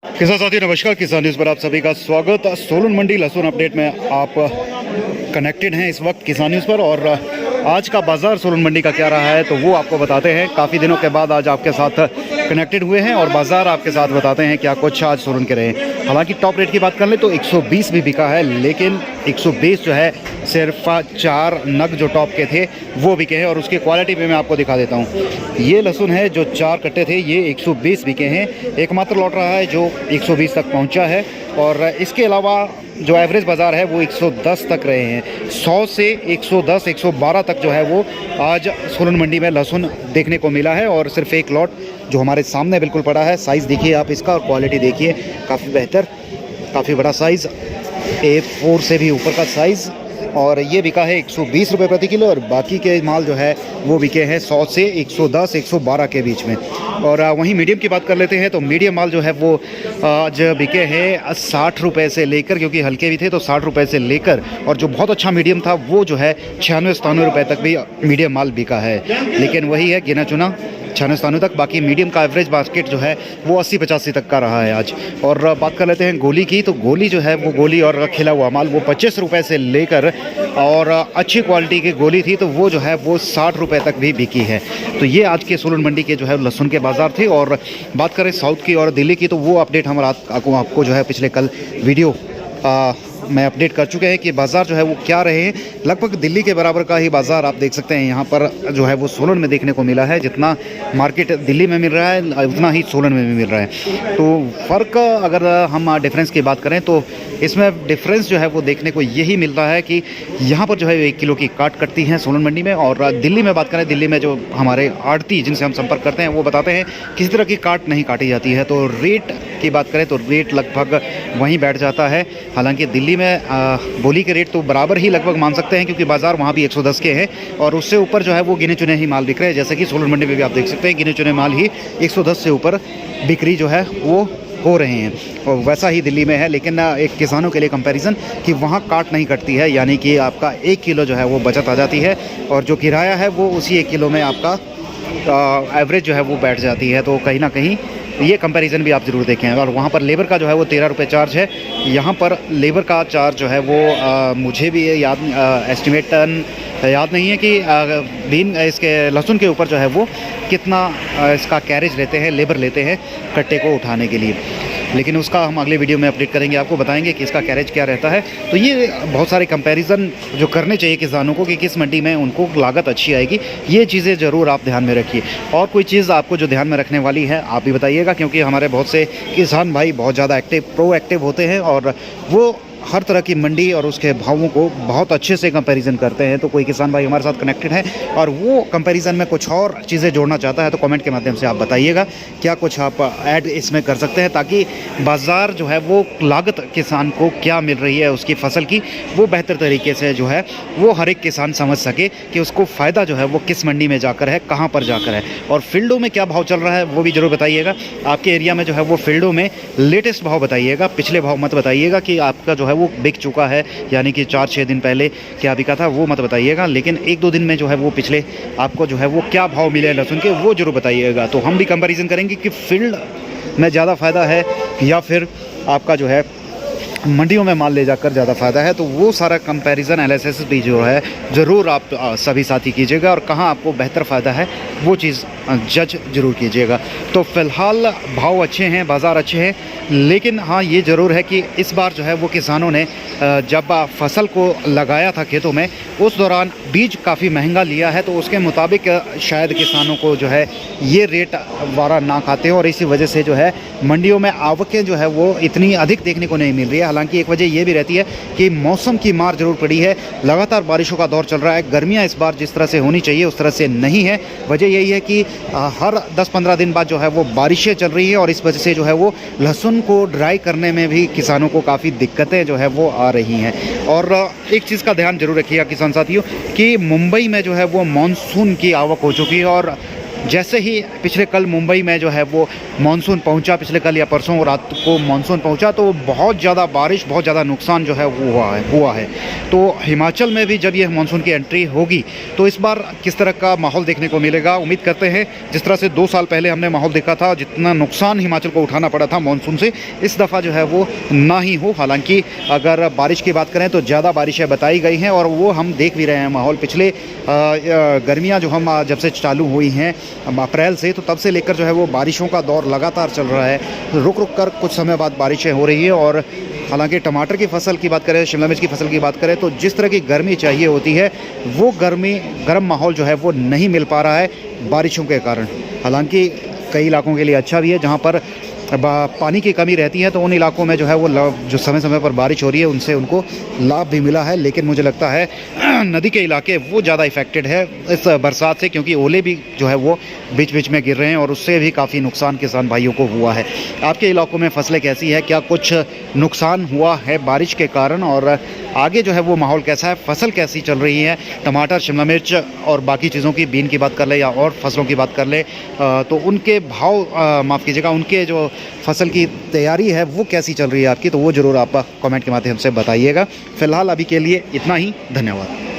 किसान साथी नमस्कार, किसान न्यूज़ पर आप सभी का स्वागत। सोलन मंडी लहसुन अपडेट में आप कनेक्टेड हैं इस वक्त किसान न्यूज़ पर, और आज का बाज़ार सोलन मंडी का क्या रहा है तो वो आपको बताते हैं। काफ़ी दिनों के बाद आज आपके साथ कनेक्टेड हुए हैं और बाज़ार आपके साथ बताते हैं क्या कुछ आज सोलन के रहे। हालांकि टॉप रेट की बात कर ले तो 120 भी बिका है, लेकिन 120 जो है सिर्फ 4 नग जो टॉप के थे वो बिके हैं, और उसकी क्वालिटी पे मैं आपको दिखा देता हूँ। ये लहसुन है जो 4 कट्टे थे, ये 120 बिके हैं। एकमात्र लौट रहा है जो 120 तक पहुँचा है, और इसके अलावा जो एवरेज बाज़ार है वो 110 तक रहे हैं। 100 से 110 112 तक जो है वो आज सोलन मंडी में लहसुन देखने को मिला है। और सिर्फ एक लॉट जो हमारे सामने बिल्कुल पड़ा है, साइज़ देखिए आप इसका और क्वालिटी देखिए, काफ़ी बेहतर, काफ़ी बड़ा साइज़, A4 से भी ऊपर का साइज़, और ये बिका है 120 रुपये प्रति किलो। और बाकी के माल जो है वो बिके हैं 100 से 110 112 के बीच में। और वहीं मीडियम की बात कर लेते हैं तो मीडियम माल जो है वो आज बिके हैं 60 रुपये से लेकर, क्योंकि हल्के भी थे तो 60 रुपये से लेकर, और जो बहुत अच्छा मीडियम था वो जो है 96-97 रुपये तक भी मीडियम माल बिका है। लेकिन वही है, गिना चुना 96-97 तक। बाकी मीडियम का एवरेज बास्केट जो है वो 80-85 तक का रहा है आज। और बात कर लेते हैं गोली की, तो गोली जो है वो गोली और खिला हुआ माल वो 25 रुपये से लेकर, और अच्छी क्वालिटी की गोली थी तो वो जो है वो 60 रुपये तक भी बिकी है। तो ये आज के सोलन मंडी के जो है लहसुन के बाज़ार थे। और बात करें साउथ की और दिल्ली की, तो वो अपडेट हम आपको जो है पिछले कल वीडियो में अपडेट कर चुके हैं कि बाज़ार जो है वो क्या रहे हैं। लगभग दिल्ली के बराबर का ही बाज़ार आप देख सकते हैं यहाँ पर जो है वो सोलन में देखने को मिला है। जितना मार्केट दिल्ली में मिल रहा है उतना ही सोलन में भी मिल रहा है। तो फ़र्क अगर हम डिफरेंस की बात करें तो इसमें डिफरेंस जो है वो देखने को यही मिलता है कि यहाँ पर जो है 1 किलो की काट कटती हैं सोलन मंडी में, और दिल्ली में बात करें, दिल्ली में जो हमारे आड़ती जिनसे हम संपर्क करते हैं वो बताते हैं किसी तरह की काट नहीं काटी जाती है। तो रेट की बात करें तो रेट लगभग वहीं बैठ जाता है। हालांकि दिल्ली में बोली के रेट तो बराबर ही लगभग मान सकते हैं, क्योंकि बाज़ार वहाँ भी 110 के हैं, और उससे ऊपर जो है वो गिने चुने ही माल बिक रहे हैं। जैसे कि सोलन मंडी में भी आप देख सकते हैं गिने चुने माल ही 110 से ऊपर बिक्री जो है वो हो रहे हैं, और वैसा ही दिल्ली में है। लेकिन एक किसानों के लिए कंपैरिजन कि वहाँ काट नहीं कटती है, यानी कि आपका 1 किलो जो है वो बचत आ जाती है, और जो किराया है वो उसी 1 किलो में आपका एवरेज जो है वो बैठ जाती है। तो कहीं ना कहीं ये कंपैरिजन भी आप ज़रूर देखें। और वहाँ पर लेबर का जो है वो 13 रुपये चार्ज है, यहाँ पर लेबर का चार्ज जो है वो मुझे भी याद एस्टिमेट याद नहीं है कि दिन इसके लहसुन के ऊपर जो है वो कितना इसका कैरेज लेते हैं, लेबर लेते हैं कट्टे को उठाने के लिए, लेकिन उसका हम अगले वीडियो में अपडेट करेंगे, आपको बताएंगे कि इसका कैरेज क्या रहता है। तो ये बहुत सारे कंपैरिजन जो करने चाहिए किसानों को कि किस मंडी में उनको लागत अच्छी आएगी, ये चीज़ें ज़रूर आप ध्यान में रखिए। और कोई चीज़ आपको जो ध्यान में रखने वाली है आप भी बताइएगा, क्योंकि हमारे बहुत से किसान भाई बहुत ज़्यादा प्रोएक्टिव होते हैं, और वो हर तरह की मंडी और उसके भावों को बहुत अच्छे से कंपैरिजन करते हैं। तो कोई किसान भाई हमारे साथ कनेक्टेड है और वो कंपैरिजन में कुछ और चीज़ें जोड़ना चाहता है, तो कमेंट के माध्यम से आप बताइएगा क्या कुछ आप ऐड इसमें कर सकते हैं, ताकि बाज़ार जो है वो लागत किसान को क्या मिल रही है उसकी फसल की, वो बेहतर तरीके से जो है वो हर एक किसान समझ सके कि उसको फ़ायदा जो है वो किस मंडी में जाकर है, कहाँ पर जाकर है। और फील्डों में क्या भाव चल रहा है वो भी ज़रूर बताइएगा। आपके एरिया में जो है वो फील्डों में लेटेस्ट भाव बताइएगा, पिछले भाव मत बताइएगा कि आपका जो है वो बिक चुका है, यानी कि 4-6 दिन पहले क्या बिका था वो मत बताइएगा। लेकिन 1-2 दिन में जो है वो पिछले आपको जो है वो क्या भाव मिले लहसुन के वो जरूर बताइएगा। तो हम भी कंपैरिजन करेंगे कि फील्ड में ज़्यादा फ़ायदा है या फिर आपका जो है मंडियों में माल ले जाकर ज़्यादा फ़ायदा है। तो वो सारा कंपैरिजन एनालिसिस भी जो है ज़रूर आप सभी साथी कीजिएगा, और कहाँ आपको बेहतर फ़ायदा है वो चीज़ जज ज़रूर कीजिएगा। तो फ़िलहाल भाव अच्छे हैं, बाज़ार अच्छे हैं, लेकिन हाँ ये ज़रूर है कि इस बार जो है वो किसानों ने जब फसल को लगाया था खेतों में उस दौरान बीज काफ़ी महंगा लिया है, तो उसके मुताबिक शायद किसानों को जो है ये रेट वारा ना खाते हैं, और इसी वजह से जो है मंडियों में आवकें जो है वो इतनी अधिक देखने को नहीं मिल रही है। हालांकि एक वजह ये भी रहती है कि मौसम की मार ज़रूर पड़ी है, लगातार बारिशों का दौर चल रहा है, गर्मियाँ इस बार जिस तरह से होनी चाहिए उस तरह से नहीं है। वजह यही है कि हर 10-15 दिन बाद जो है वो बारिशें चल रही हैं, और इस वजह से जो है वो लहसुन को ड्राई करने में भी किसानों को काफ़ी दिक्कतें जो है वो आ रही हैं। और एक चीज़ का ध्यान जरूर रखिएगा किसान साथियों कि मुंबई में जो है वो मानसून की आवक हो चुकी है, और जैसे ही पिछले कल मुंबई में जो है वो मानसून पहुंचा, पिछले कल या परसों रात को मानसून पहुंचा, तो बहुत ज़्यादा बारिश, बहुत ज़्यादा नुकसान जो है वो हुआ है। तो हिमाचल में भी जब ये मानसून की एंट्री होगी तो इस बार किस तरह का माहौल देखने को मिलेगा। उम्मीद करते हैं जिस तरह से 2 साल पहले हमने माहौल देखा था, जितना नुकसान हिमाचल को उठाना पड़ा था मानसून से, इस दफ़ा जो है वो ना ही हो। हालांकि अगर बारिश की बात करें तो ज़्यादा बारिशें बताई गई हैं और वो हम देख भी रहे हैं माहौल। पिछले गर्मियाँ जो हम जब से चालू हुई हैं अप्रैल से, तो तब से लेकर जो है वो बारिशों का दौर लगातार चल रहा है। रुक रुक कर कुछ समय बाद बारिशें हो रही है। और हालांकि टमाटर की फसल की बात करें, शिमला मिर्च की फसल की बात करें, तो जिस तरह की गर्मी चाहिए होती है वो गर्म माहौल जो है वो नहीं मिल पा रहा है बारिशों के कारण। हालांकि कई इलाकों के लिए अच्छा भी है, जहां पर पानी की कमी रहती है, तो उन इलाकों में जो है वो जो समय समय पर बारिश हो रही है उनसे उनको लाभ भी मिला है। लेकिन मुझे लगता है नदी के इलाके वो ज़्यादा इफ़ेक्टेड है इस बरसात से, क्योंकि ओले भी जो है वो बीच बीच में गिर रहे हैं और उससे भी काफ़ी नुकसान किसान भाइयों को हुआ है। आपके इलाकों में फसलें कैसी है, क्या कुछ नुकसान हुआ है बारिश के कारण, और आगे जो है वो माहौल कैसा है, फसल कैसी चल रही है, टमाटर, शिमला मिर्च और बाकी चीज़ों की, बीन की बात कर ले या और फसलों की बात कर ले, तो उनके भाव, माफ़ कीजिएगा, उनके जो फसल की तैयारी है वो कैसी चल रही है आपकी, तो वो ज़रूर आप कमेंट के माध्यम से बताइएगा। फ़िलहाल अभी के लिए इतना ही, धन्यवाद।